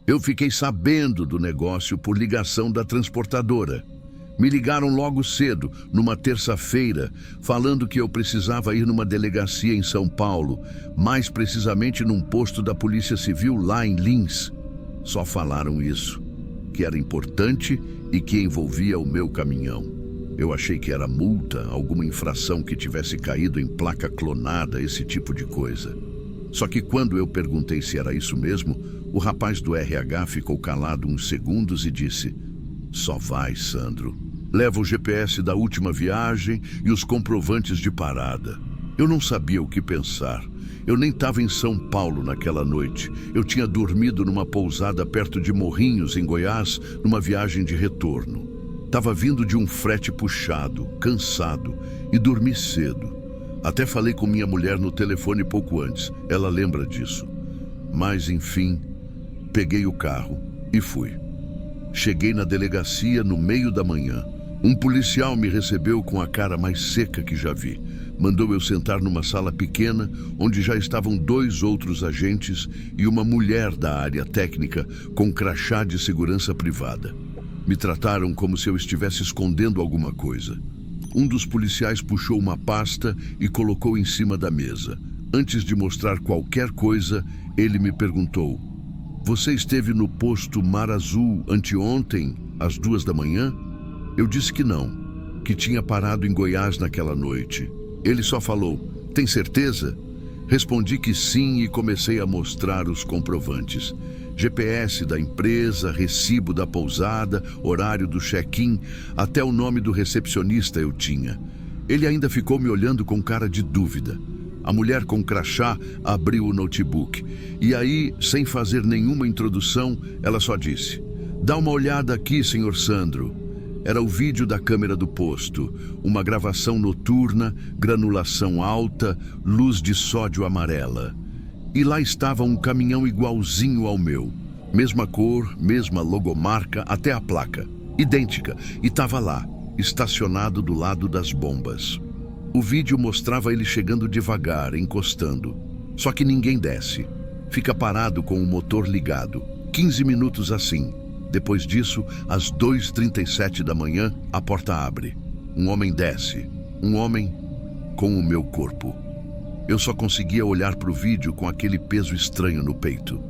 Eu fiquei sabendo do negócio por ligação da transportadora. Me ligaram logo cedo, numa terça-feira, falando que eu precisava ir numa delegacia em São Paulo, mais precisamente num posto da Polícia Civil lá em Lins. Só falaram isso, que era importante e que envolvia o meu caminhão. Eu achei que era multa, alguma infração que tivesse caído em placa clonada, esse tipo de coisa. Só que quando eu perguntei se era isso mesmo, o rapaz do RH ficou calado uns segundos e disse: "Só vai, Sandro. Leva o GPS da última viagem e os comprovantes de parada." Eu não sabia o que pensar. Eu nem estava em São Paulo naquela noite. Eu tinha dormido numa pousada perto de Morrinhos, em Goiás, numa viagem de retorno. Estava vindo de um frete puxado, cansado, e dormi cedo. Até falei com minha mulher no telefone pouco antes. Ela lembra disso. Mas, enfim, peguei o carro e fui. Cheguei na delegacia no meio da manhã. Um policial me recebeu com a cara mais seca que já vi. Mandou eu sentar numa sala pequena, onde já estavam 2 outros agentes e uma mulher da área técnica com crachá de segurança privada. Me trataram como se eu estivesse escondendo alguma coisa. Um dos policiais puxou uma pasta e colocou em cima da mesa. Antes de mostrar qualquer coisa, ele me perguntou: "Você esteve no posto Mar Azul anteontem, às 2 da manhã?" Eu disse que não, que tinha parado em Goiás naquela noite. Ele só falou: "Tem certeza?" Respondi que sim e comecei a mostrar os comprovantes. GPS da empresa, recibo da pousada, horário do check-in, até o nome do recepcionista eu tinha. Ele ainda ficou me olhando com cara de dúvida. A mulher com crachá abriu o notebook. E aí, sem fazer nenhuma introdução, ela só disse: "Dá uma olhada aqui, senhor Sandro." Era o vídeo da câmera do posto, uma gravação noturna, granulação alta, luz de sódio amarela. E lá estava um caminhão igualzinho ao meu. Mesma cor, mesma logomarca, até a placa. Idêntica, e estava lá, estacionado do lado das bombas. O vídeo mostrava ele chegando devagar, encostando. Só que ninguém desce. Fica parado com o motor ligado. 15 minutos assim. Depois disso, às 2h37 da manhã, a porta abre. Um homem desce. Um homem com o meu corpo. Eu só conseguia olhar para o vídeo com aquele peso estranho no peito.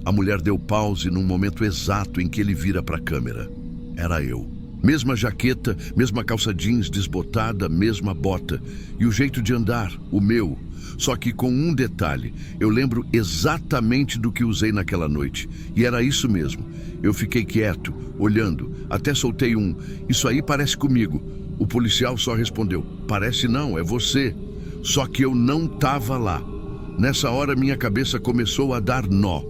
A mulher deu pause num momento exato em que ele vira para a câmera. Era eu. Mesma jaqueta, mesma calça jeans desbotada, mesma bota. E o jeito de andar, o meu. Só que com um detalhe, eu lembro exatamente do que usei naquela noite. E era isso mesmo. Eu fiquei quieto, olhando, até soltei um: "Isso aí parece comigo." O policial só respondeu: "Parece não, é você." Só que eu não estava lá. Nessa hora minha cabeça começou a dar nó.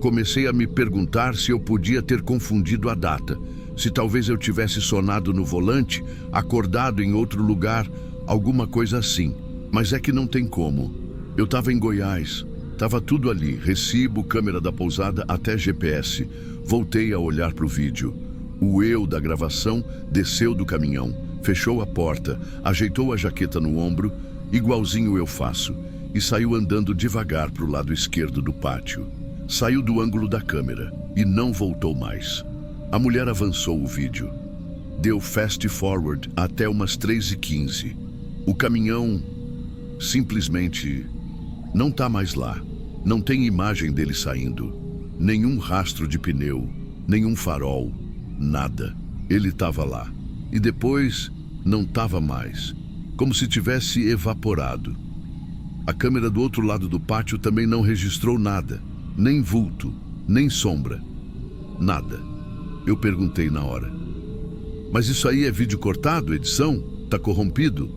Comecei a me perguntar se eu podia ter confundido a data. Se talvez eu tivesse sonado no volante, acordado em outro lugar, alguma coisa assim. Mas é que não tem como. Eu estava em Goiás. Estava tudo ali, recibo, câmera da pousada, até GPS. Voltei a olhar para o vídeo. O eu da gravação desceu do caminhão, fechou a porta, ajeitou a jaqueta no ombro, igualzinho eu faço, e saiu andando devagar para o lado esquerdo do pátio. Saiu do ângulo da câmera e não voltou mais. A mulher avançou o vídeo. Deu fast forward até umas 3h15. O caminhão simplesmente não está mais lá. Não tem imagem dele saindo. Nenhum rastro de pneu, nenhum farol, nada. Ele estava lá. E depois não estava mais. Como se tivesse evaporado. A câmera do outro lado do pátio também não registrou nada. Nem vulto, nem sombra. Nada. Eu perguntei na hora: "Mas isso aí é vídeo cortado, edição? Tá corrompido?"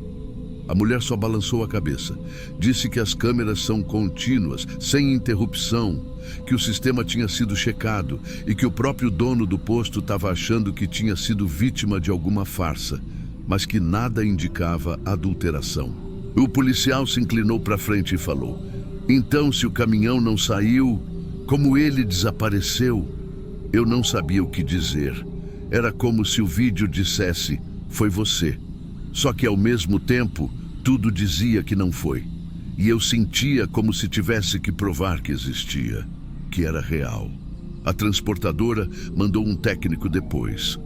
A mulher só balançou a cabeça. Disse que as câmeras são contínuas, sem interrupção, que o sistema tinha sido checado e que o próprio dono do posto estava achando que tinha sido vítima de alguma farsa, mas que nada indicava adulteração. O policial se inclinou para frente e falou: "Então, se o caminhão não saiu, como ele desapareceu?" Eu não sabia o que dizer. Era como se o vídeo dissesse: "Foi você." Só que ao mesmo tempo, tudo dizia que não foi. E eu sentia como se tivesse que provar que existia, que era real. A transportadora mandou um técnico depois.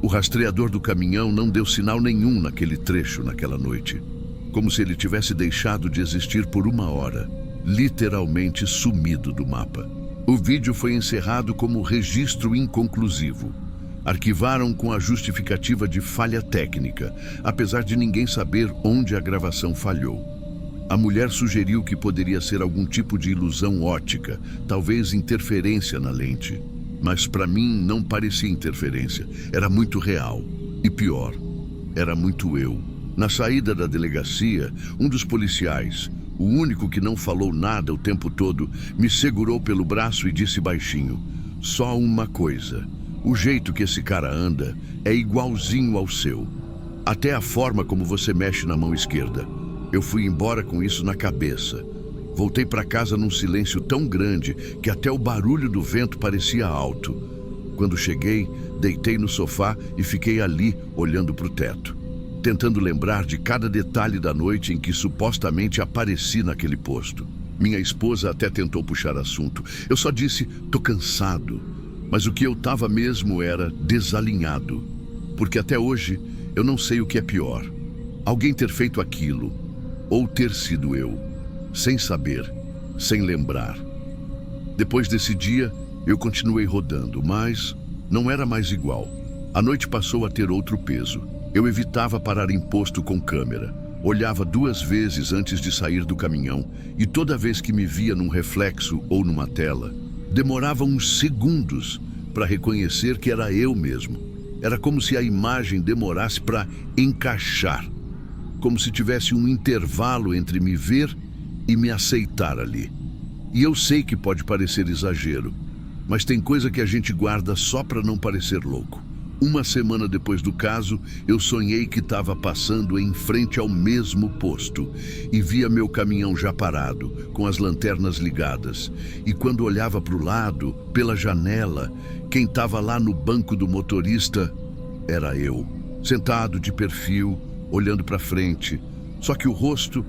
O rastreador do caminhão não deu sinal nenhum naquele trecho naquela noite. Como se ele tivesse deixado de existir por 1 hora, literalmente sumido do mapa. O vídeo foi encerrado como registro inconclusivo. Arquivaram com a justificativa de falha técnica, apesar de ninguém saber onde a gravação falhou. A mulher sugeriu que poderia ser algum tipo de ilusão óptica, talvez interferência na lente. Mas para mim não parecia interferência, era muito real. E pior, era muito eu. Na saída da delegacia, um dos policiais, o único que não falou nada o tempo todo, me segurou pelo braço e disse baixinho: "Só uma coisa, o jeito que esse cara anda é igualzinho ao seu. Até a forma como você mexe na mão esquerda." Eu fui embora com isso na cabeça. Voltei para casa num silêncio tão grande que até o barulho do vento parecia alto. Quando cheguei, deitei no sofá e fiquei ali, olhando para o teto, tentando lembrar de cada detalhe da noite em que supostamente apareci naquele posto. Minha esposa até tentou puxar assunto. Eu só disse: "Tô cansado." Mas o que eu estava mesmo era desalinhado. Porque até hoje eu não sei o que é pior: alguém ter feito aquilo ou ter sido eu, sem saber, sem lembrar. Depois desse dia, eu continuei rodando, mas não era mais igual. A noite passou a ter outro peso. Eu evitava parar em posto com câmera. Olhava 2 vezes antes de sair do caminhão e toda vez que me via num reflexo ou numa tela, demorava uns segundos para reconhecer que era eu mesmo. Era como se a imagem demorasse para encaixar. Como se tivesse um intervalo entre me ver e me aceitar ali. E eu sei que pode parecer exagero, mas tem coisa que a gente guarda só para não parecer louco. 1 semana depois do caso, eu sonhei que estava passando em frente ao mesmo posto e via meu caminhão já parado, com as lanternas ligadas. E quando olhava para o lado, pela janela, quem estava lá no banco do motorista era eu, sentado de perfil, olhando para frente. Só que o rosto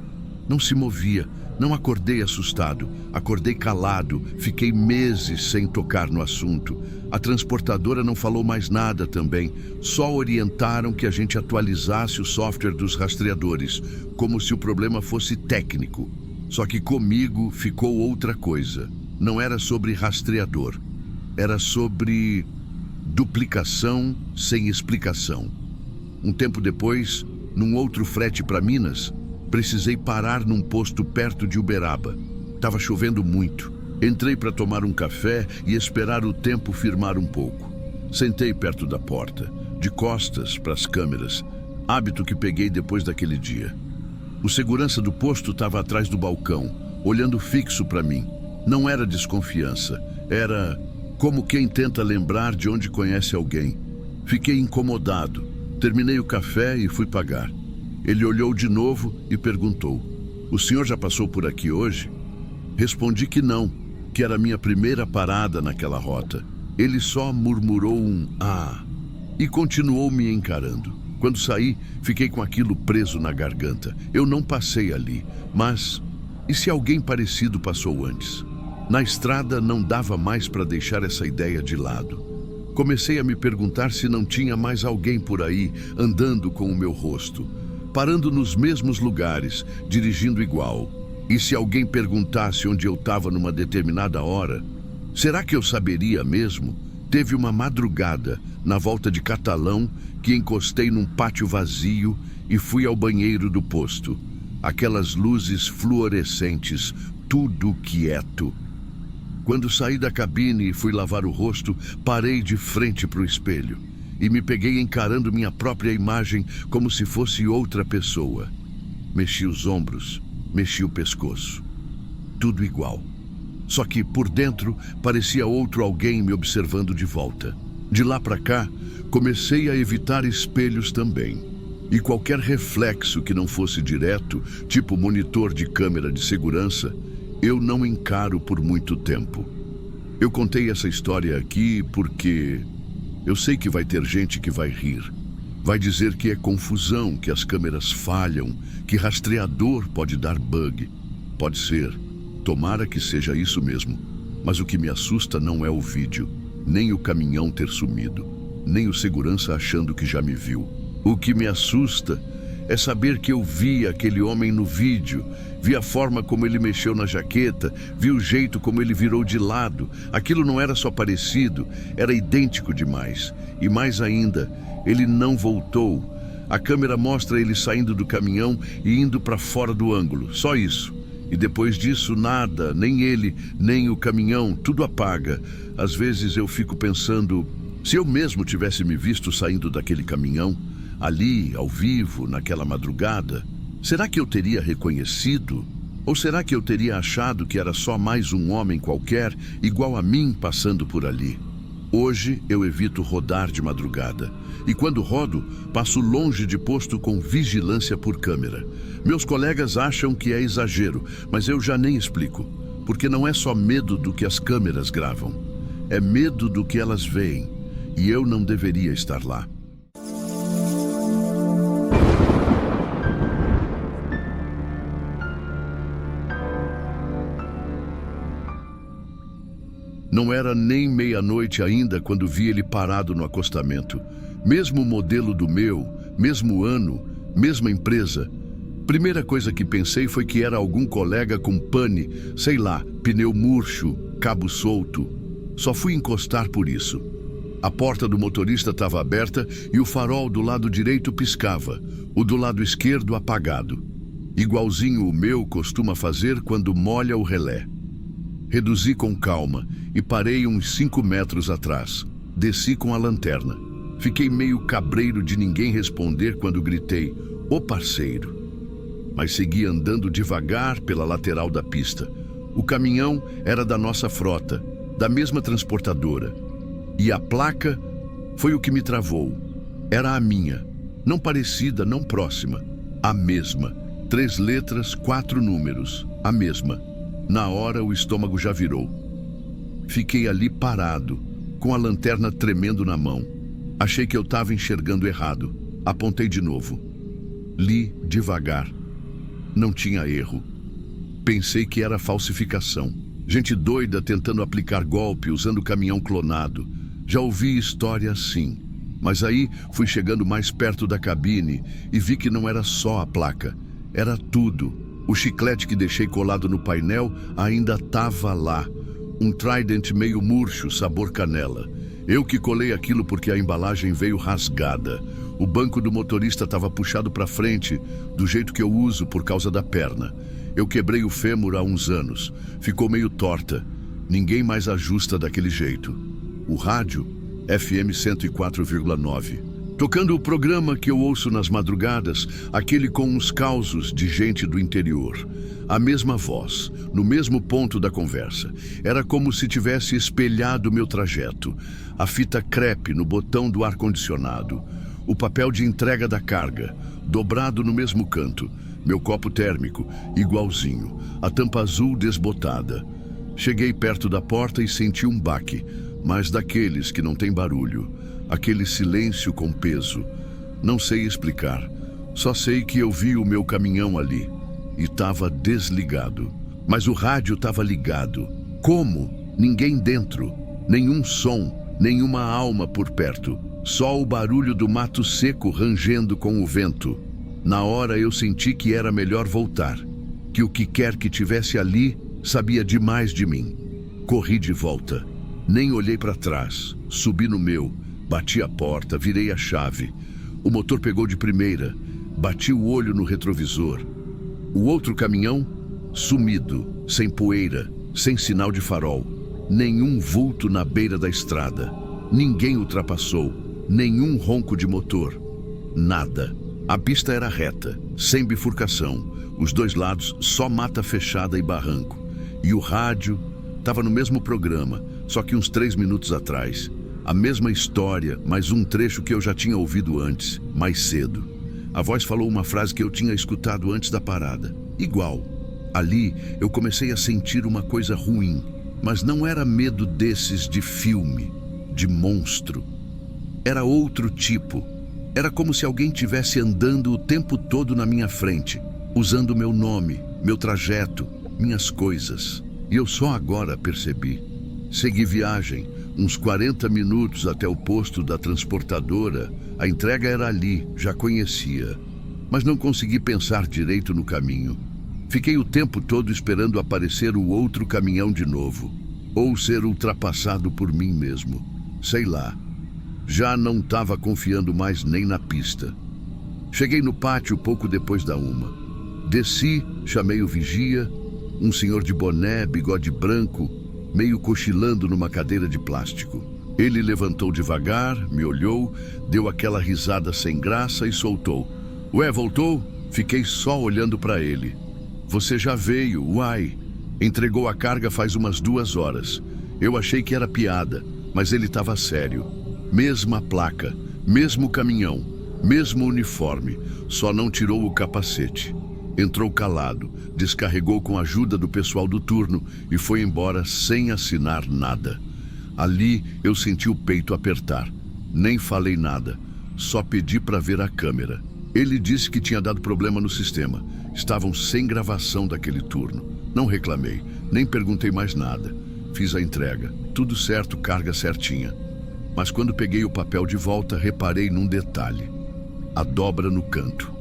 não se movia. Não acordei assustado, acordei calado, fiquei meses sem tocar no assunto. A transportadora não falou mais nada também, só orientaram que a gente atualizasse o software dos rastreadores, como se o problema fosse técnico. Só que comigo ficou outra coisa. Não era sobre rastreador, era sobre duplicação sem explicação. Um tempo depois, num outro frete para Minas, precisei parar num posto perto de Uberaba. Estava chovendo muito. Entrei para tomar um café e esperar o tempo firmar um pouco. Sentei perto da porta, de costas para as câmeras, hábito que peguei depois daquele dia. O segurança do posto estava atrás do balcão, olhando fixo para mim. Não era desconfiança, era como quem tenta lembrar de onde conhece alguém. Fiquei incomodado. Terminei o café e fui pagar. Ele olhou de novo e perguntou: "O senhor já passou por aqui hoje?" Respondi que não, que era a minha primeira parada naquela rota. Ele só murmurou um "ah" e continuou me encarando. Quando saí, fiquei com aquilo preso na garganta. Eu não passei ali, mas e se alguém parecido passou antes? Na estrada não dava mais para deixar essa ideia de lado. Comecei a me perguntar se não tinha mais alguém por aí andando com o meu rosto, parando nos mesmos lugares, dirigindo igual. E se alguém perguntasse onde eu estava numa determinada hora, será que eu saberia mesmo? Teve uma madrugada, na volta de Catalão, que encostei num pátio vazio e fui ao banheiro do posto. Aquelas luzes fluorescentes, tudo quieto. Quando saí da cabine e fui lavar o rosto, parei de frente para o espelho e me peguei encarando minha própria imagem como se fosse outra pessoa. Mexi os ombros, mexi o pescoço. Tudo igual. Só que por dentro parecia outro alguém me observando de volta. De lá para cá, comecei a evitar espelhos também. E qualquer reflexo que não fosse direto, tipo monitor de câmera de segurança, eu não encaro por muito tempo. Eu contei essa história aqui porque eu sei que vai ter gente que vai rir. Vai dizer que é confusão, que as câmeras falham, que rastreador pode dar bug. Pode ser. Tomara que seja isso mesmo. Mas o que me assusta não é o vídeo, nem o caminhão ter sumido, nem o segurança achando que já me viu. O que me assusta é saber que eu vi aquele homem no vídeo, vi a forma como ele mexeu na jaqueta, vi o jeito como ele virou de lado. Aquilo não era só parecido, era idêntico demais. E mais ainda, ele não voltou. A câmera mostra ele saindo do caminhão e indo para fora do ângulo, só isso. E depois disso, nada, nem ele, nem o caminhão, tudo apaga. Às vezes eu fico pensando, se eu mesmo tivesse me visto saindo daquele caminhão, ali, ao vivo, naquela madrugada, será que eu teria reconhecido? Ou será que eu teria achado que era só mais um homem qualquer, igual a mim, passando por ali? Hoje eu evito rodar de madrugada. E quando rodo, passo longe de posto com vigilância por câmera. Meus colegas acham que é exagero, mas eu já nem explico. Porque não é só medo do que as câmeras gravam. É medo do que elas veem. E eu não deveria estar lá. Não era nem meia-noite ainda quando vi ele parado no acostamento. Mesmo modelo do meu, mesmo ano, mesma empresa. Primeira coisa que pensei foi que era algum colega com pane, sei lá, pneu murcho, cabo solto. Só fui encostar por isso. A porta do motorista estava aberta e o farol do lado direito piscava, o do lado esquerdo apagado. Igualzinho o meu costuma fazer quando molha o relé. Reduzi com calma e parei uns 5 metros atrás. Desci com a lanterna. Fiquei meio cabreiro de ninguém responder quando gritei, "Ô parceiro!" Mas segui andando devagar pela lateral da pista. O caminhão era da nossa frota, da mesma transportadora. E a placa foi o que me travou. Era a minha, não parecida, não próxima. A mesma. 3 letras, 4 números. A mesma. Na hora, o estômago já virou. Fiquei ali parado, com a lanterna tremendo na mão. Achei que eu estava enxergando errado. Apontei de novo. Li devagar. Não tinha erro. Pensei que era falsificação. Gente doida tentando aplicar golpe usando caminhão clonado. Já ouvi história assim. Mas aí fui chegando mais perto da cabine e vi que não era só a placa. Era tudo. O chiclete que deixei colado no painel ainda estava lá. Um Trident meio murcho, sabor canela. Eu que colei aquilo porque a embalagem veio rasgada. O banco do motorista estava puxado para frente, do jeito que eu uso por causa da perna. Eu quebrei o fêmur há uns anos. Ficou meio torta. Ninguém mais ajusta daquele jeito. O rádio, FM 104,9. Tocando o programa que eu ouço nas madrugadas, aquele com uns causos de gente do interior. A mesma voz, no mesmo ponto da conversa. Era como se tivesse espelhado meu trajeto. A fita crepe no botão do ar-condicionado. O papel de entrega da carga, dobrado no mesmo canto. Meu copo térmico, igualzinho. A tampa azul desbotada. Cheguei perto da porta e senti um baque, mas daqueles que não tem barulho. Aquele silêncio com peso. Não sei explicar. Só sei que eu vi o meu caminhão ali. E estava desligado. Mas o rádio estava ligado. Como? Ninguém dentro. Nenhum som. Nenhuma alma por perto. Só o barulho do mato seco rangendo com o vento. Na hora eu senti que era melhor voltar. Que o que quer que tivesse ali sabia demais de mim. Corri de volta. Nem olhei para trás. Subi no meu. Bati a porta, virei a chave. O motor pegou de primeira. Bati o olho no retrovisor. O outro caminhão, sumido, sem poeira, sem sinal de farol. Nenhum vulto na beira da estrada. Ninguém ultrapassou. Nenhum ronco de motor. Nada. A pista era reta, sem bifurcação. Os dois lados só mata fechada e barranco. E o rádio estava no mesmo programa, só que uns 3 minutos atrás. A mesma história, mas um trecho que eu já tinha ouvido antes, mais cedo. A voz falou uma frase que eu tinha escutado antes da parada. Igual. Ali, eu comecei a sentir uma coisa ruim, mas não era medo desses de filme, de monstro. Era outro tipo. Era como se alguém tivesse andando o tempo todo na minha frente, usando meu nome, meu trajeto, minhas coisas. E eu só agora percebi. Segui viagem, uns 40 minutos até o posto da transportadora. A entrega era ali, já conhecia. Mas não consegui pensar direito no caminho. Fiquei o tempo todo esperando aparecer o outro caminhão de novo. Ou ser ultrapassado por mim mesmo. Sei lá. Já não estava confiando mais nem na pista. Cheguei no pátio pouco depois da 1. Desci, chamei o vigia, um senhor de boné, bigode branco, meio cochilando numa cadeira de plástico. Ele levantou devagar, me olhou, deu aquela risada sem graça e soltou. Ué, voltou? Fiquei só olhando para ele. Você já veio, uai. Entregou a carga faz umas 2 horas. Eu achei que era piada, mas ele estava sério. Mesma placa, mesmo caminhão, mesmo uniforme, só não tirou o capacete. Entrou calado, descarregou com a ajuda do pessoal do turno e foi embora sem assinar nada. Ali eu senti o peito apertar. Nem falei nada, só pedi para ver a câmera. Ele disse que tinha dado problema no sistema. Estavam sem gravação daquele turno. Não reclamei, nem perguntei mais nada. Fiz a entrega, tudo certo, carga certinha. Mas quando peguei o papel de volta, reparei num detalhe. A dobra no canto.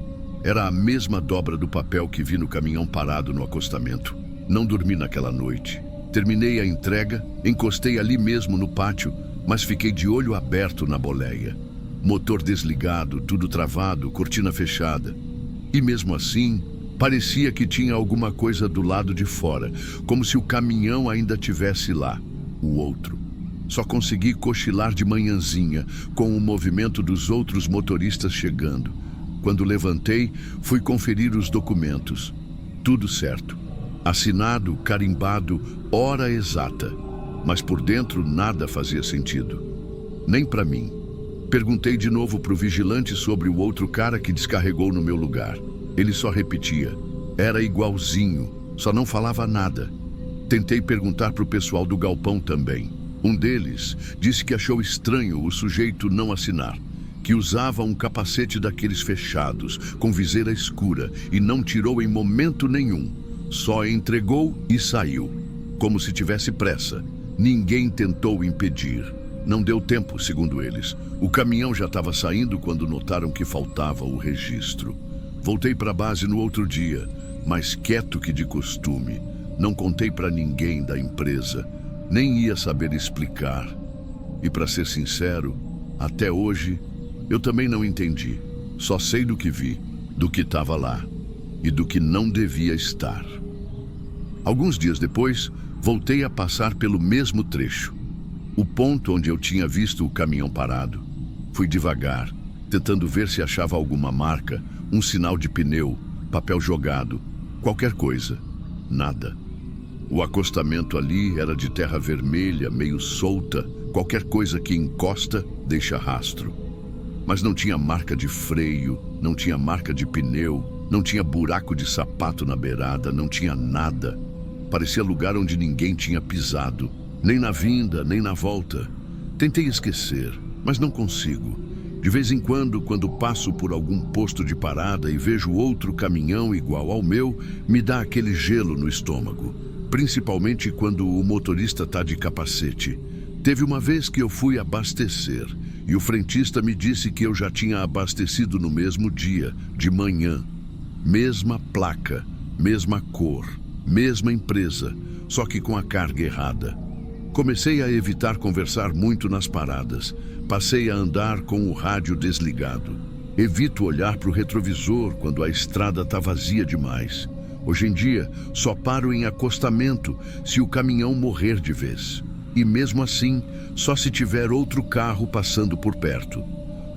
Era a mesma dobra do papel que vi no caminhão parado no acostamento. Não dormi naquela noite. Terminei a entrega, encostei ali mesmo no pátio, mas fiquei de olho aberto na boleia. Motor desligado, tudo travado, cortina fechada. E mesmo assim, parecia que tinha alguma coisa do lado de fora, como se o caminhão ainda tivesse lá, o outro. Só consegui cochilar de manhãzinha, com o movimento dos outros motoristas chegando. Quando levantei, fui conferir os documentos. Tudo certo. Assinado, carimbado, hora exata. Mas por dentro nada fazia sentido. Nem para mim. Perguntei de novo para o vigilante sobre o outro cara que descarregou no meu lugar. Ele só repetia. Era igualzinho, só não falava nada. Tentei perguntar para o pessoal do galpão também. Um deles disse que achou estranho o sujeito não assinar, que usava um capacete daqueles fechados, com viseira escura, e não tirou em momento nenhum. Só entregou e saiu, como se tivesse pressa. Ninguém tentou impedir. Não deu tempo, segundo eles. O caminhão já estava saindo quando notaram que faltava o registro. Voltei para a base no outro dia, mais quieto que de costume. Não contei para ninguém da empresa, nem ia saber explicar. E para ser sincero, até hoje, eu também não entendi. Só sei do que vi, do que estava lá e do que não devia estar. Alguns dias depois, voltei a passar pelo mesmo trecho. O ponto onde eu tinha visto o caminhão parado. Fui devagar, tentando ver se achava alguma marca, um sinal de pneu, papel jogado, qualquer coisa. Nada. O acostamento ali era de terra vermelha, meio solta, qualquer coisa que encosta deixa rastro. Mas não tinha marca de freio, não tinha marca de pneu, não tinha buraco de sapato na beirada, não tinha nada. Parecia lugar onde ninguém tinha pisado, nem na vinda, nem na volta. Tentei esquecer, mas não consigo. De vez em quando passo por algum posto de parada e vejo outro caminhão igual ao meu, me dá aquele gelo no estômago. Principalmente quando o motorista está de capacete. Teve uma vez que eu fui abastecer e o frentista me disse que eu já tinha abastecido no mesmo dia, de manhã. Mesma placa, mesma cor, mesma empresa, só que com a carga errada. Comecei a evitar conversar muito nas paradas. Passei a andar com o rádio desligado. Evito olhar para o retrovisor quando a estrada está vazia demais. Hoje em dia, só paro em acostamento se o caminhão morrer de vez. E mesmo assim, só se tiver outro carro passando por perto.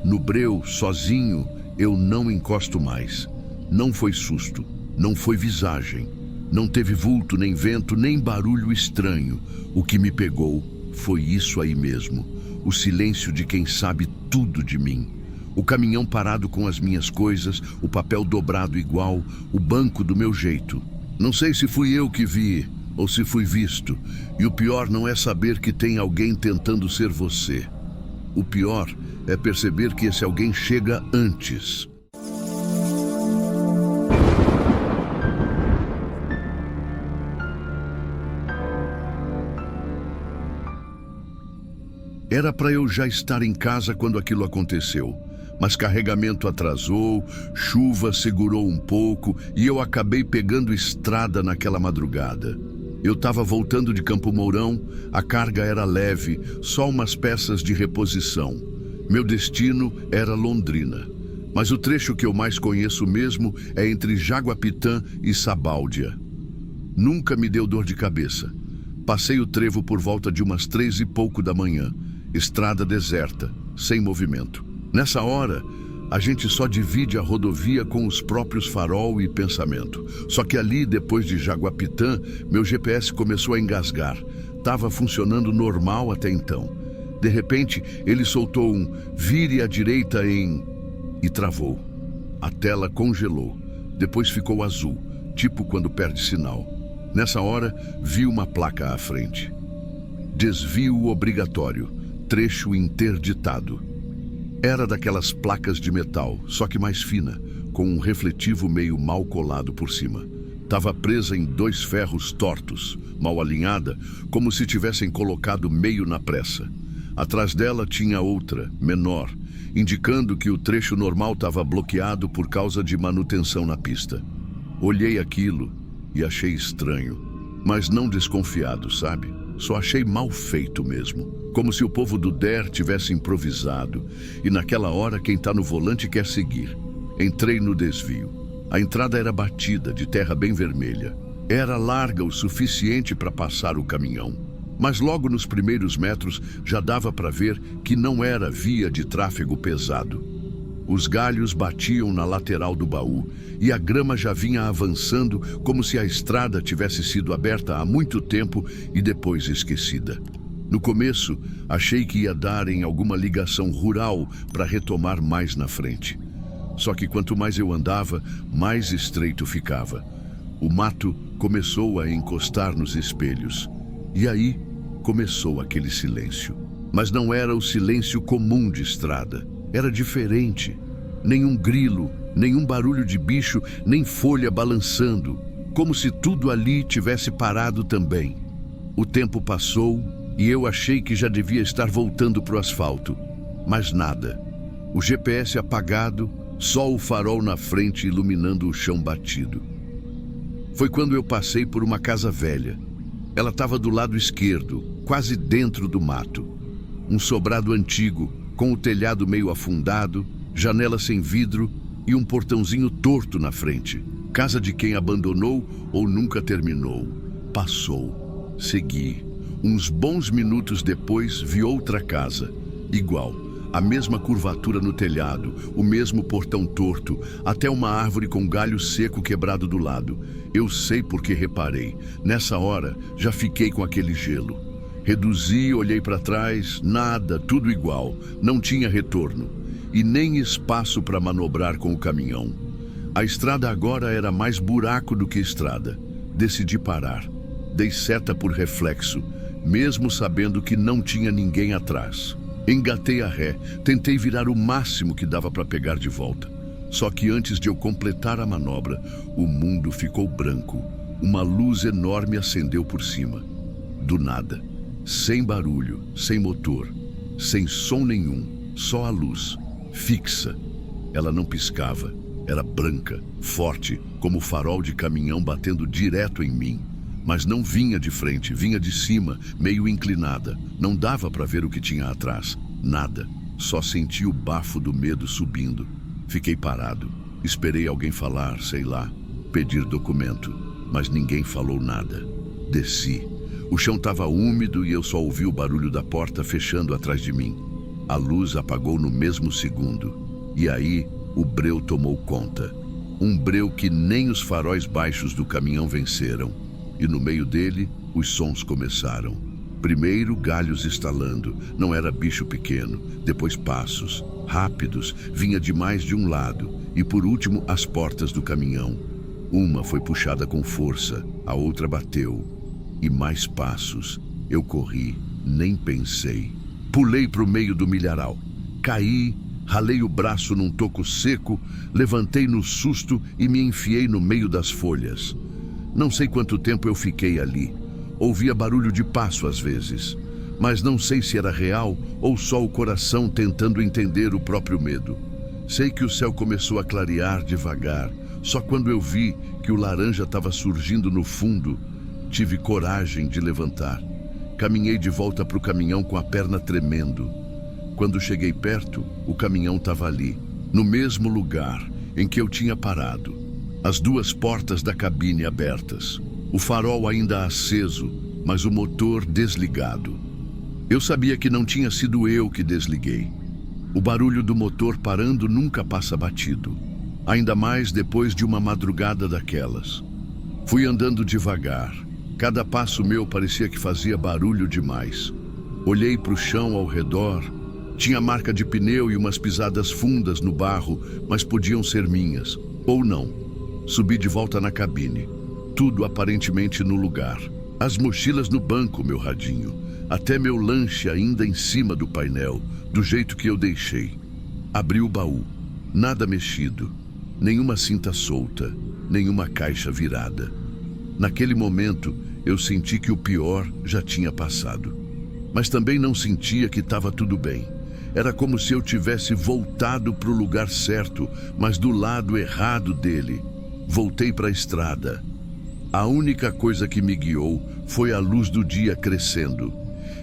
No breu, sozinho, eu não encosto mais. Não foi susto, não foi visagem. Não teve vulto, nem vento, nem barulho estranho. O que me pegou foi isso aí mesmo. O silêncio de quem sabe tudo de mim. O caminhão parado com as minhas coisas, o papel dobrado igual, o banco do meu jeito. Não sei se fui eu que vi ou se fui visto. E o pior não é saber que tem alguém tentando ser você. O pior é perceber que esse alguém chega antes. Era para eu já estar em casa quando aquilo aconteceu, mas carregamento atrasou, chuva segurou um pouco e eu acabei pegando estrada naquela madrugada. Eu estava voltando de Campo Mourão, a carga era leve, só umas peças de reposição. Meu destino era Londrina, mas o trecho que eu mais conheço mesmo é entre Jaguapitã e Sabáudia. Nunca me deu dor de cabeça. Passei o trevo por volta de umas 3 e pouco da manhã, estrada deserta, sem movimento. Nessa hora, a gente só divide a rodovia com os próprios farol e pensamento. Só que ali, depois de Jaguapitã, meu GPS começou a engasgar. Estava funcionando normal até então. De repente, ele soltou um "vire à direita em..." e travou. A tela congelou. Depois ficou azul, tipo quando perde sinal. Nessa hora, vi uma placa à frente. Desvio obrigatório, trecho interditado. Era daquelas placas de metal, só que mais fina, com um refletivo meio mal colado por cima. Estava presa em 2 ferros tortos, mal alinhada, como se tivessem colocado meio na pressa. Atrás dela tinha outra, menor, indicando que o trecho normal estava bloqueado por causa de manutenção na pista. Olhei aquilo e achei estranho, mas não desconfiado, sabe? Só achei mal feito mesmo, como se o povo do DER tivesse improvisado, e naquela hora quem está no volante quer seguir. Entrei no desvio. A entrada era batida, de terra bem vermelha. Era larga o suficiente para passar o caminhão, mas logo nos primeiros metros já dava para ver que não era via de tráfego pesado. Os galhos batiam na lateral do baú e a grama já vinha avançando como se a estrada tivesse sido aberta há muito tempo e depois esquecida. No começo, achei que ia dar em alguma ligação rural para retomar mais na frente. Só que quanto mais eu andava, mais estreito ficava. O mato começou a encostar nos espelhos. E aí começou aquele silêncio. Mas não era o silêncio comum de estrada. Era diferente. Nenhum grilo, nenhum barulho de bicho, nem folha balançando. Como se tudo ali tivesse parado também. O tempo passou e eu achei que já devia estar voltando para o asfalto. Mas nada. O GPS apagado, só o farol na frente iluminando o chão batido. Foi quando eu passei por uma casa velha. Ela estava do lado esquerdo, quase dentro do mato. Um sobrado antigo, com o telhado meio afundado, janela sem vidro e um portãozinho torto na frente. Casa de quem abandonou ou nunca terminou. Passou. Segui. Uns bons minutos depois vi outra casa. Igual. A mesma curvatura no telhado, o mesmo portão torto, até uma árvore com galho seco quebrado do lado. Eu sei porque reparei. Nessa hora, já fiquei com aquele gelo. Reduzi, olhei para trás, nada, tudo igual. Não tinha retorno. E nem espaço para manobrar com o caminhão. A estrada agora era mais buraco do que estrada. Decidi parar. Dei seta por reflexo, mesmo sabendo que não tinha ninguém atrás. Engatei a ré, tentei virar o máximo que dava para pegar de volta. Só que antes de eu completar a manobra, o mundo ficou branco. Uma luz enorme acendeu por cima. Do nada. Sem barulho, sem motor, sem som nenhum, só a luz. Fixa. Ela não piscava. Era branca, forte, como farol de caminhão batendo direto em mim. Mas não vinha de frente, vinha de cima, meio inclinada. Não dava para ver o que tinha atrás. Nada. Só senti o bafo do medo subindo. Fiquei parado. Esperei alguém falar, sei lá, pedir documento. Mas ninguém falou nada. Desci. O chão estava úmido e eu só ouvi o barulho da porta fechando atrás de mim. A luz apagou no mesmo segundo. E aí, o breu tomou conta. Um breu que nem os faróis baixos do caminhão venceram. E no meio dele, os sons começaram. Primeiro, galhos estalando. Não era bicho pequeno. Depois, passos. Rápidos. Vinha de mais de um lado. E por último, as portas do caminhão. Uma foi puxada com força. A outra bateu. E mais passos. Eu corri. Nem pensei. Pulei para o meio do milharal. Caí, ralei o braço num toco seco, levantei no susto e me enfiei no meio das folhas. Não sei quanto tempo eu fiquei ali. Ouvia barulho de passo às vezes. mas não sei se era real ou só o coração tentando entender o próprio medo. Sei que o céu começou a clarear devagar. Só quando eu vi que o laranja estava surgindo no fundo, tive coragem de levantar. Caminhei de volta para o caminhão com a perna tremendo. Quando cheguei perto, o caminhão estava ali, no mesmo lugar em que eu tinha parado. As duas portas da cabine abertas. O farol ainda aceso, mas o motor desligado. Eu sabia que não tinha sido eu que desliguei. O barulho do motor parando nunca passa batido. Ainda mais depois de uma madrugada daquelas. Fui andando devagar. Cada passo meu parecia que fazia barulho demais. Olhei para o chão ao redor. Tinha marca de pneu e umas pisadas fundas no barro, mas podiam ser minhas. Ou não. Subi de volta na cabine. Tudo aparentemente no lugar. As mochilas no banco, meu radinho. Até meu lanche ainda em cima do painel, do jeito que eu deixei. Abri o baú. Nada mexido. Nenhuma cinta solta. Nenhuma caixa virada. Naquele momento, eu senti que o pior já tinha passado. Mas também não sentia que estava tudo bem. Era como se eu tivesse voltado para o lugar certo, mas do lado errado dele. Voltei para a estrada. A única coisa que me guiou foi a luz do dia crescendo.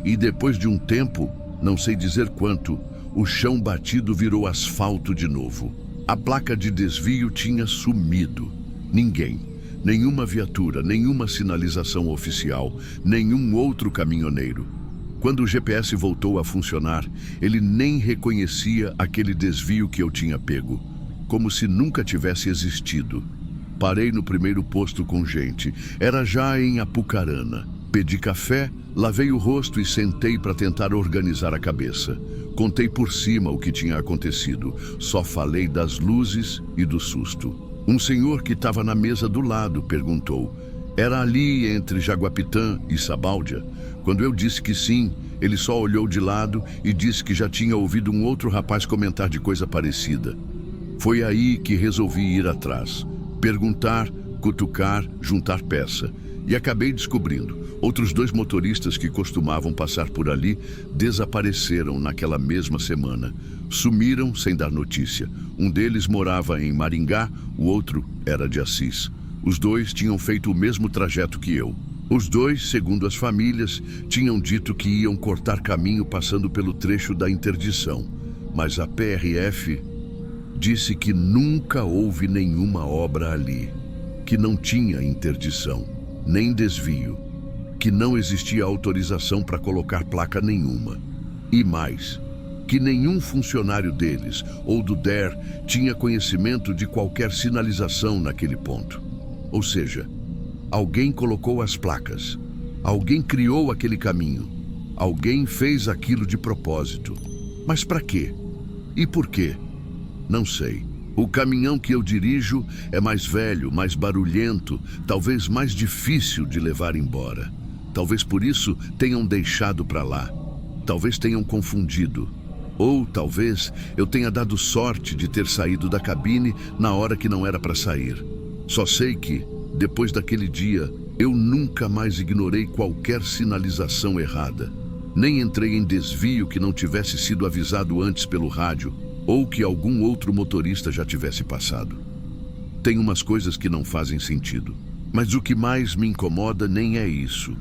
E depois de um tempo, não sei dizer quanto, o chão batido virou asfalto de novo. A placa de desvio tinha sumido. Ninguém, nenhuma viatura, nenhuma sinalização oficial, nenhum outro caminhoneiro. Quando o GPS voltou a funcionar, ele nem reconhecia aquele desvio que eu tinha pego, como se nunca tivesse existido. Parei no primeiro posto com gente. Era já em Apucarana. Pedi café, lavei o rosto e sentei para tentar organizar a cabeça. Contei por cima o que tinha acontecido. Só falei das luzes e do susto. Um senhor que estava na mesa do lado perguntou: era ali entre Jaguapitã e Sabáudia? Quando eu disse que sim, ele só olhou de lado e disse que já tinha ouvido um outro rapaz comentar de coisa parecida. Foi aí que resolvi ir atrás. Perguntar, cutucar, juntar peça. E acabei descobrindo. Outros 2 motoristas que costumavam passar por ali desapareceram naquela mesma semana. Sumiram sem dar notícia. Um deles morava em Maringá, o outro era de Assis. Os 2 tinham feito o mesmo trajeto que eu. Os 2, segundo as famílias, tinham dito que iam cortar caminho passando pelo trecho da interdição. Mas a PRF disse que nunca houve nenhuma obra ali, que não tinha interdição, nem desvio, que não existia autorização para colocar placa nenhuma. E mais, que nenhum funcionário deles ou do DER tinha conhecimento de qualquer sinalização naquele ponto. Ou seja, alguém colocou as placas, alguém criou aquele caminho, alguém fez aquilo de propósito. Mas para quê? E por quê? Não sei. O caminhão que eu dirijo é mais velho, mais barulhento, talvez mais difícil de levar embora. Talvez por isso tenham deixado para lá. Talvez tenham confundido. Ou talvez eu tenha dado sorte de ter saído da cabine na hora que não era para sair. Só sei que, depois daquele dia, eu nunca mais ignorei qualquer sinalização errada. Nem entrei em desvio que não tivesse sido avisado antes pelo rádio, ou que algum outro motorista já tivesse passado. Tem umas coisas que não fazem sentido. Mas o que mais me incomoda nem é isso.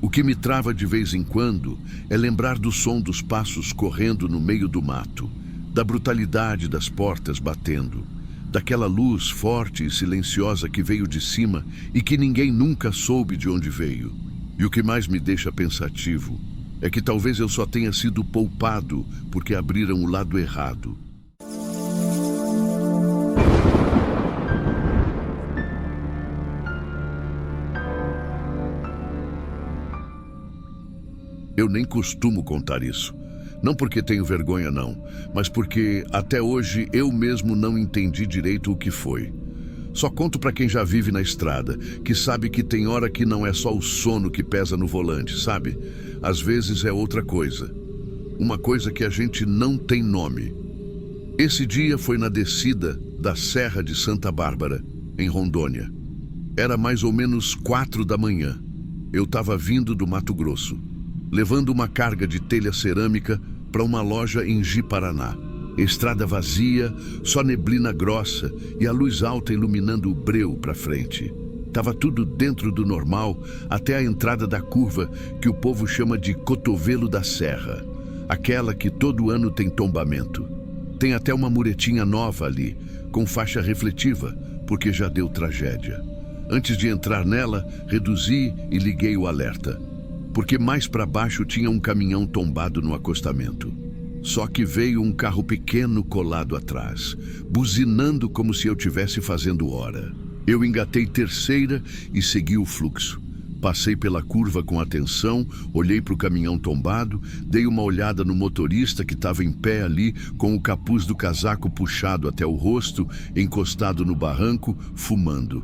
O que me trava de vez em quando é lembrar do som dos passos correndo no meio do mato, da brutalidade das portas batendo, daquela luz forte e silenciosa que veio de cima e que ninguém nunca soube de onde veio. E o que mais me deixa pensativo é que talvez eu só tenha sido poupado porque abriram o lado errado. Eu nem costumo contar isso. Não porque tenho vergonha, não, mas porque até hoje eu mesmo não entendi direito o que foi. Só conto para quem já vive na estrada, que sabe que tem hora que não é só o sono que pesa no volante, sabe? Às vezes é outra coisa. Uma coisa que a gente não tem nome. Esse dia foi na descida da Serra de Santa Bárbara, em Rondônia. Era mais ou menos 4 da manhã. Eu estava vindo do Mato Grosso. levando uma carga de telha cerâmica para uma loja em Ji-Paraná. Estrada vazia, só neblina grossa e a luz alta iluminando o breu para frente. Tava tudo dentro do normal até a entrada da curva que o povo chama de Cotovelo da Serra, aquela que todo ano tem tombamento. Tem até uma muretinha nova ali, com faixa refletiva, porque já deu tragédia. Antes de entrar nela, reduzi e liguei o alerta, porque mais para baixo tinha um caminhão tombado no acostamento. Só que veio um carro pequeno colado atrás, buzinando como se eu estivesse fazendo hora. Eu engatei terceira e segui o fluxo. Passei pela curva com atenção, olhei para o caminhão tombado, dei uma olhada no motorista que estava em pé ali, com o capuz do casaco puxado até o rosto, encostado no barranco, fumando.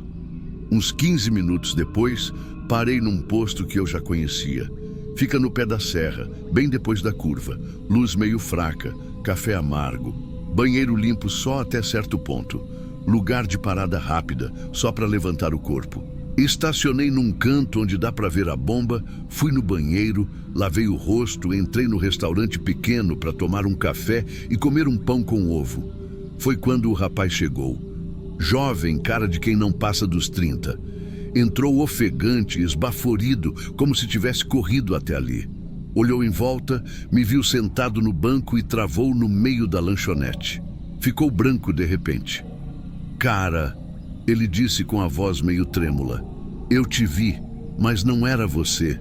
Uns 15 minutos depois, parei num posto que eu já conhecia. Fica no pé da serra, bem depois da curva. Luz meio fraca, café amargo. Banheiro limpo só até certo ponto. Lugar de parada rápida, só para levantar o corpo. Estacionei num canto onde dá para ver a bomba, fui no banheiro, lavei o rosto, entrei no restaurante pequeno para tomar um café e comer um pão com ovo. Foi quando o rapaz chegou. Jovem, cara de quem não passa dos 30. Entrou ofegante, esbaforido, como se tivesse corrido até ali. Olhou em volta, me viu sentado no banco e travou no meio da lanchonete. Ficou branco de repente. Cara, ele disse com a voz meio trêmula, eu te vi, mas não era você.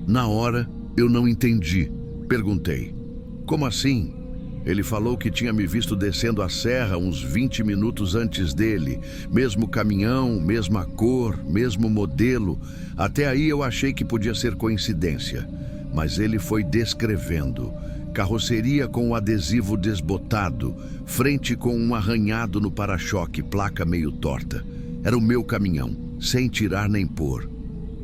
Na hora, eu não entendi. Perguntei, como assim? Ele falou que tinha me visto descendo a serra uns 20 minutos antes dele. Mesmo caminhão, mesma cor, mesmo modelo. Até aí eu achei que podia ser coincidência. Mas ele foi descrevendo. Carroceria com o adesivo desbotado, frente com um arranhado no para-choque, placa meio torta. Era o meu caminhão, sem tirar nem pôr.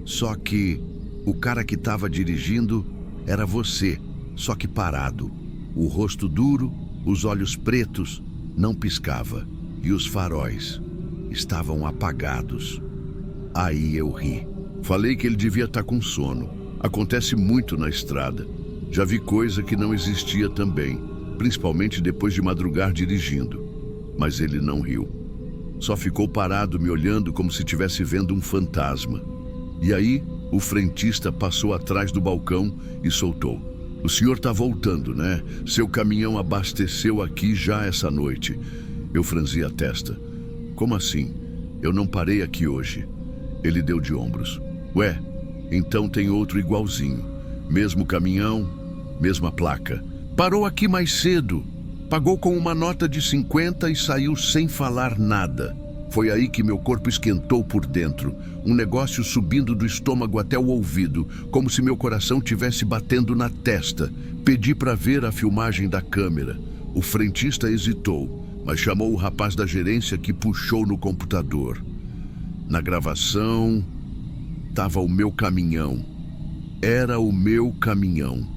Só que o cara que estava dirigindo era você, só que parado. O rosto duro, os olhos pretos, não piscava. E os faróis estavam apagados. Aí eu ri. Falei que ele devia estar com sono. Acontece muito na estrada. Já vi coisa que não existia também, principalmente depois de madrugar dirigindo. Mas ele não riu. Só ficou parado me olhando como se estivesse vendo um fantasma. E aí, o frentista passou atrás do balcão e soltou. O senhor está voltando, né? Seu caminhão abasteceu aqui já essa noite. Eu franzi a testa. Como assim? Eu não parei aqui hoje. Ele deu de ombros. Ué, então tem outro igualzinho. Mesmo caminhão, mesma placa. Parou aqui mais cedo. Pagou com uma nota de 50 e saiu sem falar nada. Foi aí que meu corpo esquentou por dentro, um negócio subindo do estômago até o ouvido, como se meu coração tivesse batendo na testa. Pedi para ver a filmagem da câmera. O frentista hesitou, mas chamou o rapaz da gerência que puxou no computador. Na gravação, estava o meu caminhão. Era o meu caminhão.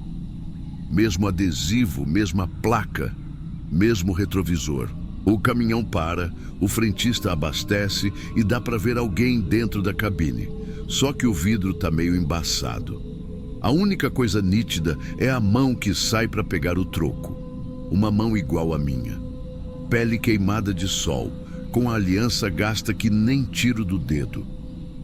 Mesmo adesivo, mesma placa, mesmo retrovisor. O caminhão para, o frentista abastece e dá para ver alguém dentro da cabine. Só que o vidro tá meio embaçado. A única coisa nítida é a mão que sai para pegar o troco. Uma mão igual à minha. Pele queimada de sol, com a aliança gasta que nem tiro do dedo.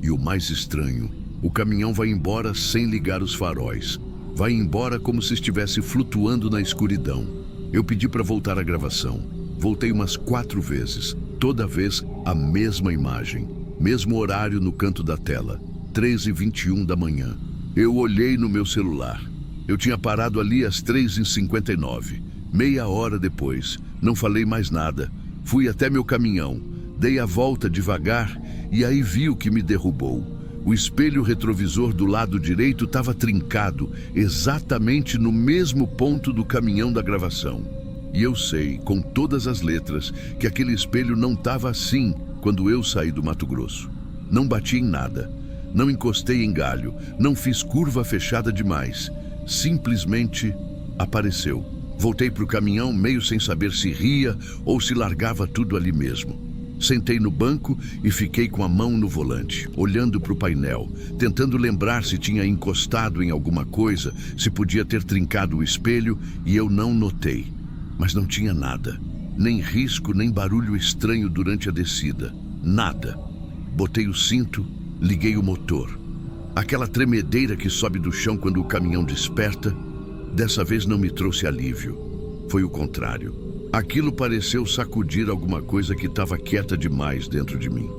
E o mais estranho, o caminhão vai embora sem ligar os faróis. Vai embora como se estivesse flutuando na escuridão. Eu pedi para voltar a gravação. Voltei umas 4 vezes, toda vez a mesma imagem, mesmo horário no canto da tela, 3h21 da manhã. Eu olhei no meu celular. Eu tinha parado ali às 3h59. Meia hora depois, não falei mais nada. Fui até meu caminhão, dei a volta devagar e aí vi o que me derrubou. O espelho retrovisor do lado direito estava trincado, exatamente no mesmo ponto do caminhão da gravação. E eu sei, com todas as letras, que aquele espelho não estava assim quando eu saí do Mato Grosso. Não bati em nada, não encostei em galho, não fiz curva fechada demais. Simplesmente apareceu. Voltei para o caminhão meio sem saber se ria ou se largava tudo ali mesmo. Sentei no banco e fiquei com a mão no volante, olhando para o painel, tentando lembrar se tinha encostado em alguma coisa, se podia ter trincado o espelho, e eu não notei. Mas não tinha nada. Nem risco, nem barulho estranho durante a descida. Nada. Botei o cinto, liguei o motor. Aquela tremedeira que sobe do chão quando o caminhão desperta, dessa vez não me trouxe alívio. Foi o contrário. Aquilo pareceu sacudir alguma coisa que estava quieta demais dentro de mim.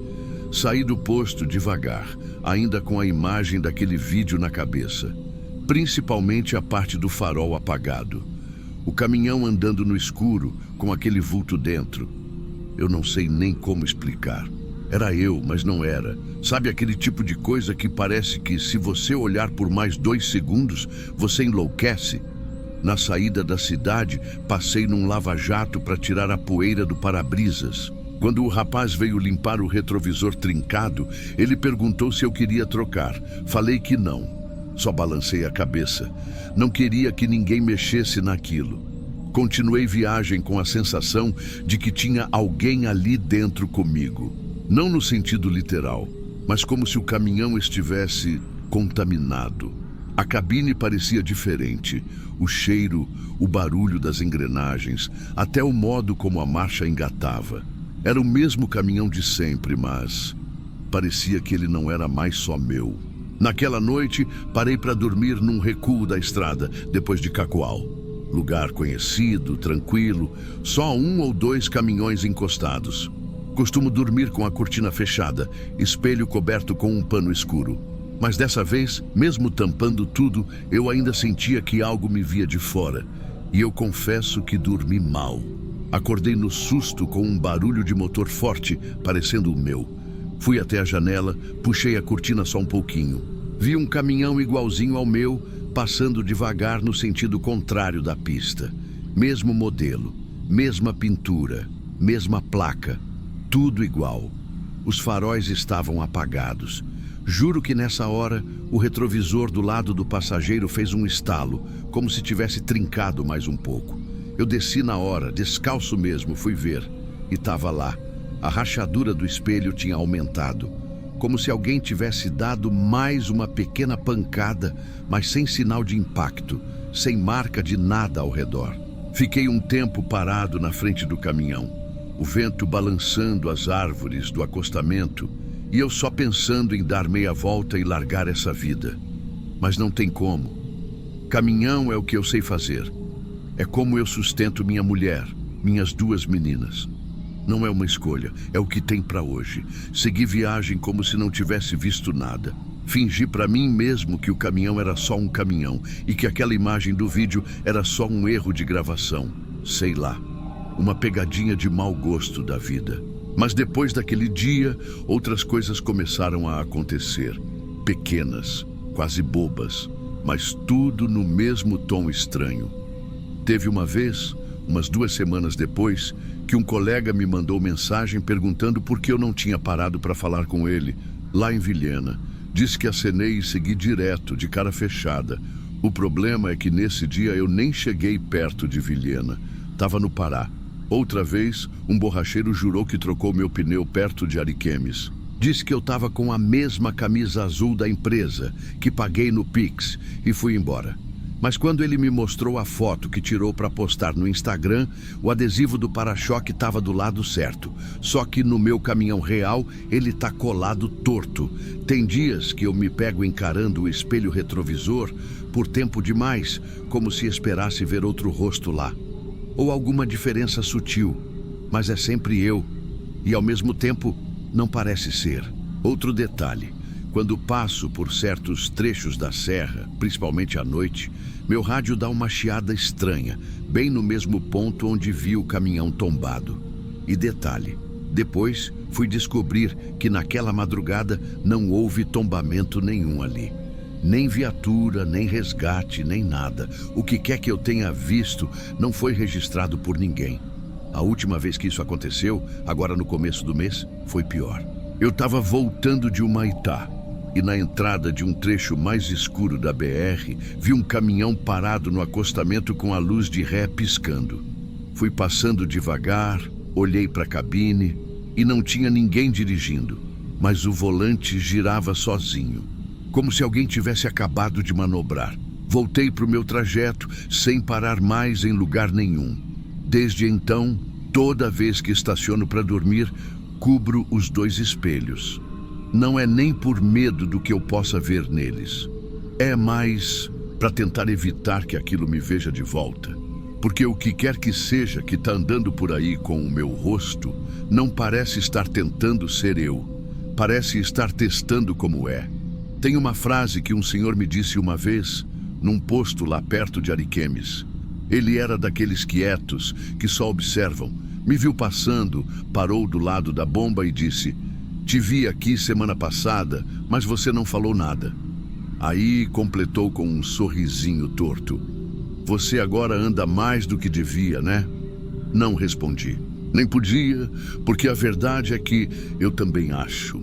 Saí do posto devagar, ainda com a imagem daquele vídeo na cabeça. Principalmente a parte do farol apagado. O caminhão andando no escuro, com aquele vulto dentro. Eu não sei nem como explicar. Era eu, mas não era. Sabe aquele tipo de coisa que parece que se você olhar por mais 2 segundos, você enlouquece? Na saída da cidade, passei num lava-jato para tirar a poeira do para-brisas. Quando o rapaz veio limpar o retrovisor trincado, ele perguntou se eu queria trocar. Falei que não. Só balancei a cabeça. Não queria que ninguém mexesse naquilo. Continuei viagem com a sensação de que tinha alguém ali dentro comigo. Não no sentido literal, mas como se o caminhão estivesse contaminado. A cabine parecia diferente. O cheiro, o barulho das engrenagens, até o modo como a marcha engatava. Era o mesmo caminhão de sempre, mas parecia que ele não era mais só meu. Naquela noite, parei para dormir num recuo da estrada, depois de Cacoal. Lugar conhecido, tranquilo, só 1 ou 2 caminhões encostados. Costumo dormir com a cortina fechada, espelho coberto com um pano escuro. Mas dessa vez, mesmo tampando tudo, eu ainda sentia que algo me via de fora. E eu confesso que dormi mal. Acordei no susto com um barulho de motor forte, parecendo o meu. Fui até a janela, puxei a cortina só um pouquinho. Vi um caminhão igualzinho ao meu, passando devagar no sentido contrário da pista. Mesmo modelo, mesma pintura, mesma placa, tudo igual. Os faróis estavam apagados. Juro que nessa hora, o retrovisor do lado do passageiro fez um estalo, como se tivesse trincado mais um pouco. Eu desci na hora, descalço mesmo, fui ver. E estava lá. A rachadura do espelho tinha aumentado. Como se alguém tivesse dado mais uma pequena pancada, mas sem sinal de impacto, sem marca de nada ao redor. Fiquei um tempo parado na frente do caminhão, o vento balançando as árvores do acostamento, e eu só pensando em dar meia volta e largar essa vida. Mas não tem como. Caminhão é o que eu sei fazer. É como eu sustento minha mulher, minhas 2 meninas. Não é uma escolha, é o que tem para hoje. Segui viagem como se não tivesse visto nada. Fingi para mim mesmo que o caminhão era só um caminhão e que aquela imagem do vídeo era só um erro de gravação. Sei lá, uma pegadinha de mau gosto da vida. Mas depois daquele dia, outras coisas começaram a acontecer. Pequenas, quase bobas, mas tudo no mesmo tom estranho. Teve uma vez, umas 2 semanas depois, que um colega me mandou mensagem perguntando por que eu não tinha parado para falar com ele, lá em Vilhena. Disse que acenei e segui direto, de cara fechada. O problema é que nesse dia eu nem cheguei perto de Vilhena. Estava no Pará. Outra vez, um borracheiro jurou que trocou meu pneu perto de Ariquemes. Disse que eu estava com a mesma camisa azul da empresa, que paguei no Pix, e fui embora. Mas quando ele me mostrou a foto que tirou para postar no Instagram, o adesivo do para-choque estava do lado certo. Só que no meu caminhão real, ele está colado torto. Tem dias que eu me pego encarando o espelho retrovisor por tempo demais, como se esperasse ver outro rosto lá. Ou alguma diferença sutil, mas é sempre eu. E ao mesmo tempo, não parece ser. Outro detalhe. Quando passo por certos trechos da serra, principalmente à noite, meu rádio dá uma chiada estranha, bem no mesmo ponto onde vi o caminhão tombado. E detalhe, depois fui descobrir que naquela madrugada não houve tombamento nenhum ali. Nem viatura, nem resgate, nem nada. O que quer que eu tenha visto não foi registrado por ninguém. A última vez que isso aconteceu, agora no começo do mês, foi pior. Eu estava voltando de Humaitá. E na entrada de um trecho mais escuro da BR, vi um caminhão parado no acostamento com a luz de ré piscando. Fui passando devagar, olhei para a cabine, e não tinha ninguém dirigindo, mas o volante girava sozinho, como se alguém tivesse acabado de manobrar. Voltei para o meu trajeto sem parar mais em lugar nenhum. Desde então, toda vez que estaciono para dormir, cubro os dois espelhos. Não é nem por medo do que eu possa ver neles. É mais para tentar evitar que aquilo me veja de volta. Porque o que quer que seja que está andando por aí com o meu rosto, não parece estar tentando ser eu. Parece estar testando como é. Tem uma frase que um senhor me disse uma vez, num posto lá perto de Ariquemes. Ele era daqueles quietos, que só observam. Me viu passando, parou do lado da bomba e disse: "Te vi aqui semana passada, mas você não falou nada." Aí completou com um sorrisinho torto: "Você agora anda mais do que devia, né?" Não respondi. Nem podia, porque a verdade é que eu também acho.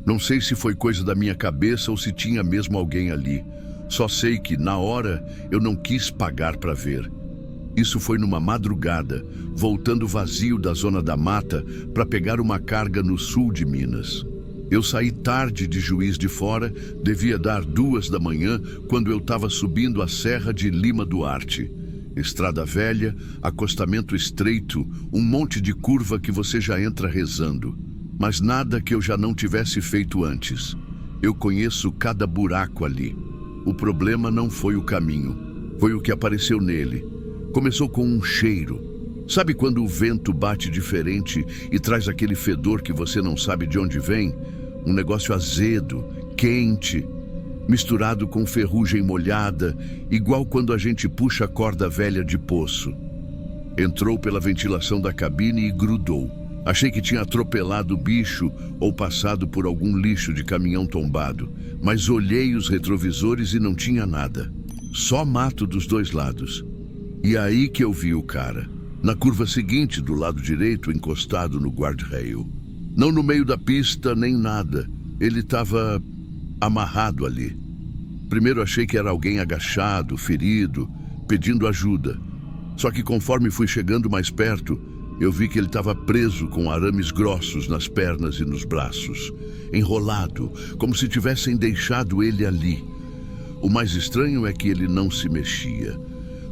Não sei se foi coisa da minha cabeça ou se tinha mesmo alguém ali. Só sei que, na hora, eu não quis pagar para ver. Isso foi numa madrugada, voltando vazio da zona da mata para pegar uma carga no sul de Minas. Eu saí tarde de Juiz de Fora, devia dar 2 da manhã, quando eu estava subindo a Serra de Lima Duarte. Estrada velha, acostamento estreito, um monte de curva que você já entra rezando. Mas nada que eu já não tivesse feito antes. Eu conheço cada buraco ali. O problema não foi o caminho, foi o que apareceu nele. Começou com um cheiro. Sabe quando o vento bate diferente e traz aquele fedor que você não sabe de onde vem? Um negócio azedo, quente, misturado com ferrugem molhada, igual quando a gente puxa corda velha de poço. Entrou pela ventilação da cabine e grudou. Achei que tinha atropelado o bicho ou passado por algum lixo de caminhão tombado, mas olhei os retrovisores e não tinha nada. Só mato dos dois lados. E aí que eu vi o cara, na curva seguinte, do lado direito, encostado no guardrail. Não no meio da pista, nem nada. Ele estava amarrado ali. Primeiro achei que era alguém agachado, ferido, pedindo ajuda. Só que conforme fui chegando mais perto, eu vi que ele estava preso com arames grossos nas pernas e nos braços, enrolado, como se tivessem deixado ele ali. O mais estranho é que ele não se mexia.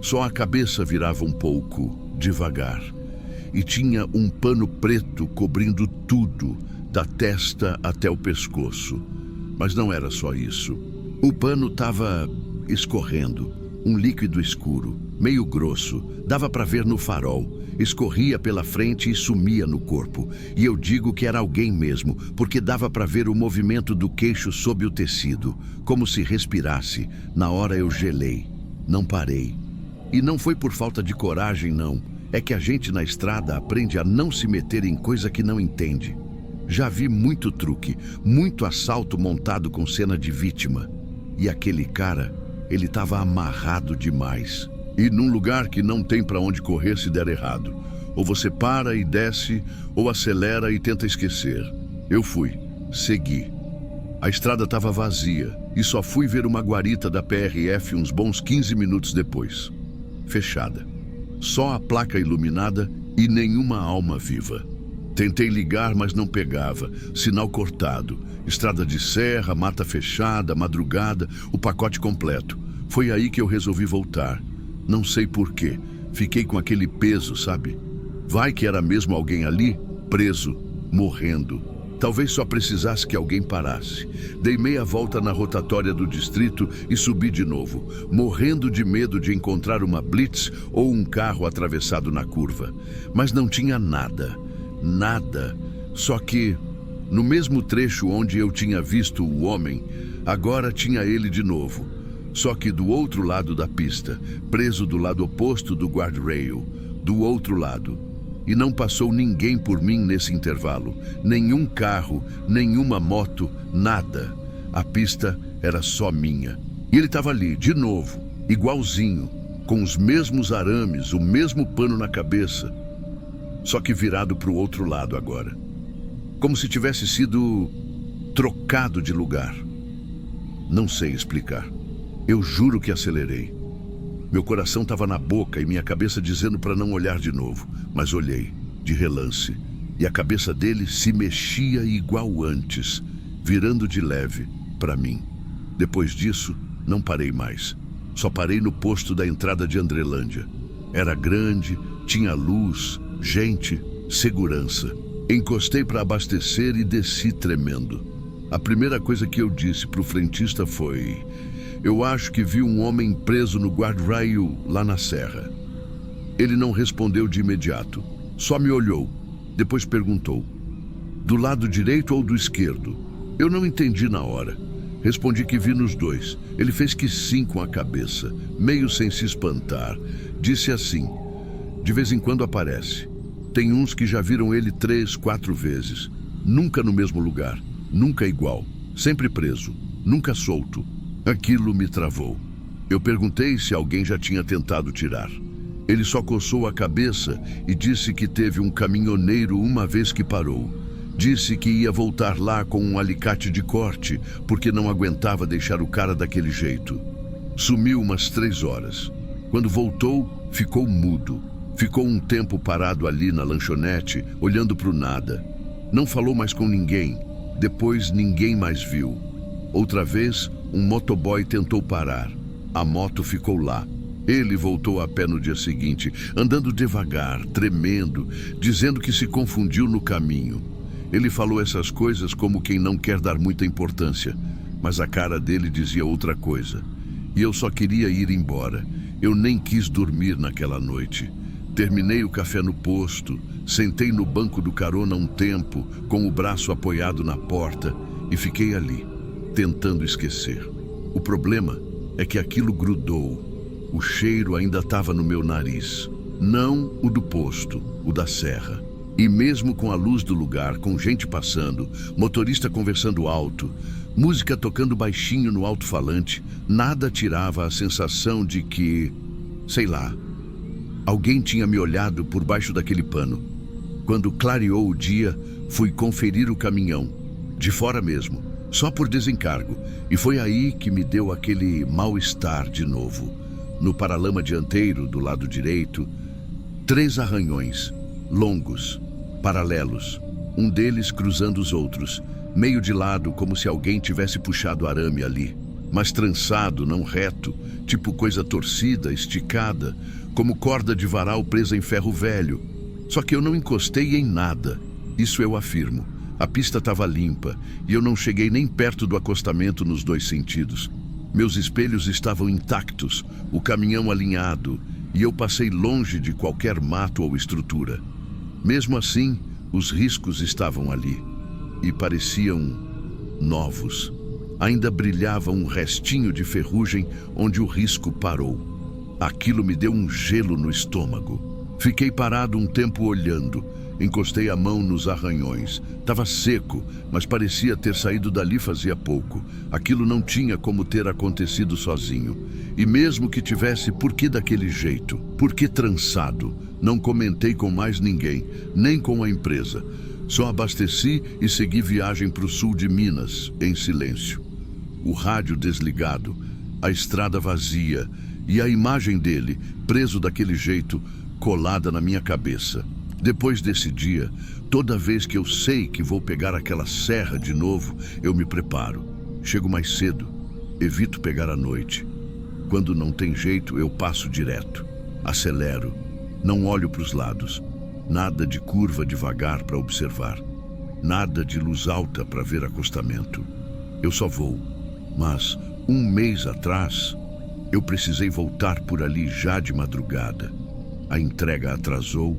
Só a cabeça virava um pouco, devagar. E tinha um pano preto cobrindo tudo, da testa até o pescoço. Mas não era só isso. O pano estava escorrendo, um líquido escuro, meio grosso, dava para ver no farol. Escorria pela frente e sumia no corpo. E eu digo que era alguém mesmo, porque dava para ver o movimento do queixo sob o tecido, como se respirasse. Na hora eu gelei. Não parei. E não foi por falta de coragem, não. É que a gente na estrada aprende a não se meter em coisa que não entende. Já vi muito truque, muito assalto montado com cena de vítima. E aquele cara, ele estava amarrado demais. E num lugar que não tem para onde correr se der errado. Ou você para e desce, ou acelera e tenta esquecer. Eu fui, segui. A estrada estava vazia e só fui ver uma guarita da PRF uns bons 15 minutos depois. Fechada. Só a placa iluminada e nenhuma alma viva. Tentei ligar, mas não pegava. Sinal cortado. Estrada de serra, mata fechada, madrugada, o pacote completo. Foi aí que eu resolvi voltar. Não sei porquê. Fiquei com aquele peso, sabe? Vai que era mesmo alguém ali, preso, morrendo. Talvez só precisasse que alguém parasse. Dei meia volta na rotatória do distrito e subi de novo, morrendo de medo de encontrar uma blitz ou um carro atravessado na curva. Mas não tinha nada. Nada. Só que, no mesmo trecho onde eu tinha visto o homem, agora tinha ele de novo. Só que do outro lado da pista, preso do lado oposto do guardrail, do outro lado. E não passou ninguém por mim nesse intervalo. Nenhum carro, nenhuma moto, nada. A pista era só minha. E ele estava ali, de novo, igualzinho, com os mesmos arames, o mesmo pano na cabeça. Só que virado para o outro lado agora. Como se tivesse sido trocado de lugar. Não sei explicar. Eu juro que acelerei. Meu coração estava na boca e minha cabeça dizendo para não olhar de novo, mas olhei, de relance, e a cabeça dele se mexia igual antes, virando de leve para mim. Depois disso, não parei mais. Só parei no posto da entrada de Andrelândia. Era grande, tinha luz, gente, segurança. Encostei para abastecer e desci tremendo. A primeira coisa que eu disse para o frentista foi: eu acho que vi um homem preso no guarda-raio lá na serra. Ele não respondeu de imediato, só me olhou. Depois perguntou: do lado direito ou do esquerdo? Eu não entendi na hora. Respondi que vi nos dois. Ele fez que sim com a cabeça, meio sem se espantar. Disse assim: de vez em quando aparece. Tem uns que já viram ele 3, 4 vezes. Nunca no mesmo lugar, nunca igual. Sempre preso, nunca solto. Aquilo me travou. Eu perguntei se alguém já tinha tentado tirar. Ele só coçou a cabeça e disse que teve um caminhoneiro uma vez que parou. Disse que ia voltar lá com um alicate de corte, porque não aguentava deixar o cara daquele jeito. Sumiu umas 3 horas. Quando voltou, ficou mudo. Ficou um tempo parado ali na lanchonete, olhando para o nada. Não falou mais com ninguém. Depois ninguém mais viu. Outra vez, um motoboy tentou parar. A moto ficou lá. Ele voltou a pé no dia seguinte, andando devagar, tremendo, dizendo que se confundiu no caminho. Ele falou essas coisas como quem não quer dar muita importância, mas a cara dele dizia outra coisa. E eu só queria ir embora. Eu nem quis dormir naquela noite. Terminei o café no posto, sentei no banco do carona um tempo, com o braço apoiado na porta, e fiquei ali, tentando esquecer. O problema é que aquilo grudou. O cheiro ainda estava no meu nariz. Não o do posto, o da serra. E mesmo com a luz do lugar, com gente passando, motorista conversando alto, música tocando baixinho no alto-falante, nada tirava a sensação de que, sei lá, alguém tinha me olhado por baixo daquele pano. Quando clareou o dia, fui conferir o caminhão, de fora mesmo, só por desencargo, e foi aí que me deu aquele mal-estar de novo. No paralama dianteiro, do lado direito, 3 arranhões, longos, paralelos, um deles cruzando os outros, meio de lado, como se alguém tivesse puxado arame ali, mas trançado, não reto, tipo coisa torcida, esticada, como corda de varal presa em ferro velho. Só que eu não encostei em nada, isso eu afirmo. A pista estava limpa e eu não cheguei nem perto do acostamento nos 2 sentidos. Meus espelhos estavam intactos, o caminhão alinhado, e eu passei longe de qualquer mato ou estrutura. Mesmo assim, os riscos estavam ali e pareciam novos. Ainda brilhava um restinho de ferrugem onde o risco parou. Aquilo me deu um gelo no estômago. Fiquei parado um tempo olhando. Encostei a mão nos arranhões. Estava seco, mas parecia ter saído dali fazia pouco. Aquilo não tinha como ter acontecido sozinho. E mesmo que tivesse, por que daquele jeito? Por que trançado? Não comentei com mais ninguém, nem com a empresa. Só abasteci e segui viagem para o sul de Minas, em silêncio. O rádio desligado, a estrada vazia e a imagem dele, preso daquele jeito, colada na minha cabeça. Depois desse dia, toda vez que eu sei que vou pegar aquela serra de novo, eu me preparo. Chego mais cedo, evito pegar à noite. Quando não tem jeito, eu passo direto. Acelero, não olho para os lados. Nada de curva devagar para observar. Nada de luz alta para ver acostamento. Eu só vou. Mas, 1 mês atrás, eu precisei voltar por ali já de madrugada. A entrega atrasou,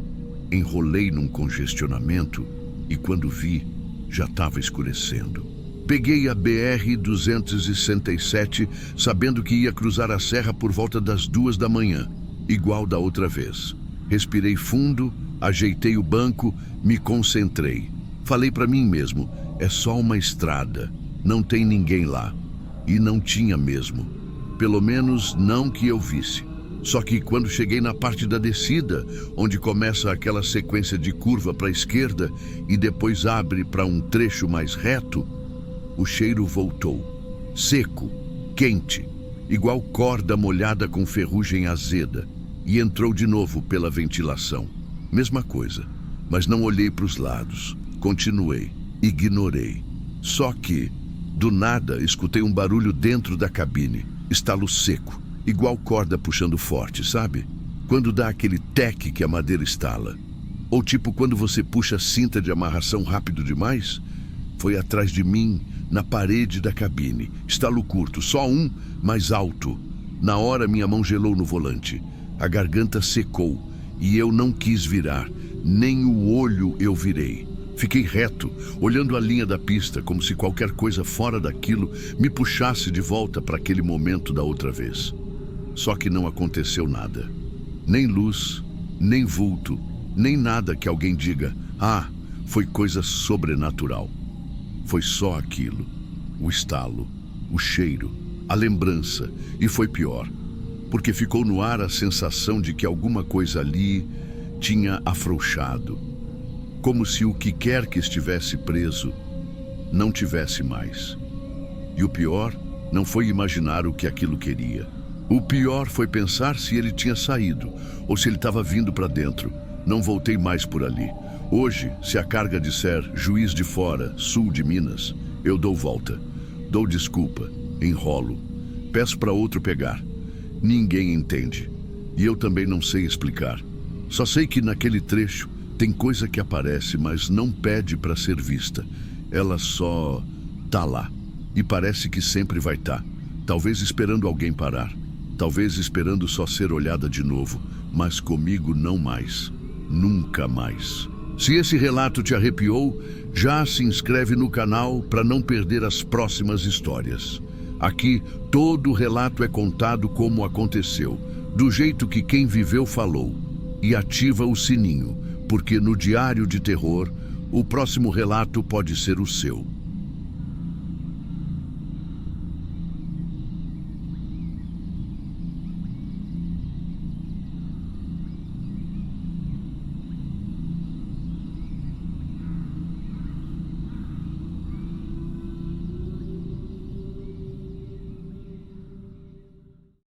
enrolei num congestionamento e quando vi, já estava escurecendo. Peguei a BR-267, sabendo que ia cruzar a serra por volta das 2 da manhã, igual da outra vez. Respirei fundo, ajeitei o banco, me concentrei. Falei para mim mesmo, é só uma estrada, não tem ninguém lá. E não tinha mesmo, pelo menos não que eu visse. Só que quando cheguei na parte da descida, onde começa aquela sequência de curva para a esquerda e depois abre para um trecho mais reto, o cheiro voltou. seco, quente, igual corda molhada com ferrugem azeda, e entrou de novo pela ventilação. Mesma coisa, mas não olhei para os lados. Continuei, ignorei. Só que, do nada, escutei um barulho dentro da cabine. Estalo seco, igual corda puxando forte, sabe? Quando dá aquele teque que a madeira estala. Ou tipo quando você puxa a cinta de amarração rápido demais. Foi atrás de mim, na parede da cabine. Estalo curto, só um, mais alto. Na hora minha mão gelou no volante. A garganta secou e eu não quis virar. Nem o olho eu virei. Fiquei reto, olhando a linha da pista, como se qualquer coisa fora daquilo me puxasse de volta para aquele momento da outra vez. Só que não aconteceu nada. Nem luz, nem vulto, nem nada que alguém diga, ah, foi coisa sobrenatural. Foi só aquilo, o estalo, o cheiro, a lembrança, e foi pior, porque ficou no ar a sensação de que alguma coisa ali tinha afrouxado, como se o que quer que estivesse preso não tivesse mais. E o pior não foi imaginar o que aquilo queria. O pior foi pensar se ele tinha saído, ou se ele estava vindo para dentro. Não voltei mais por ali. Hoje, se a carga disser Juiz de Fora, sul de Minas, eu dou volta. Dou desculpa, enrolo, peço para outro pegar. Ninguém entende. E eu também não sei explicar. Só sei que naquele trecho tem coisa que aparece, mas não pede para ser vista. Ela só tá lá. E parece que sempre vai estar. Talvez esperando alguém parar. Talvez esperando só ser olhada de novo. Mas comigo não mais. Nunca mais. Se esse relato te arrepiou, já se inscreve no canal para não perder as próximas histórias. Aqui, todo relato é contado como aconteceu, do jeito que quem viveu falou. E ativa o sininho, porque no Diário de Terror, o próximo relato pode ser o seu.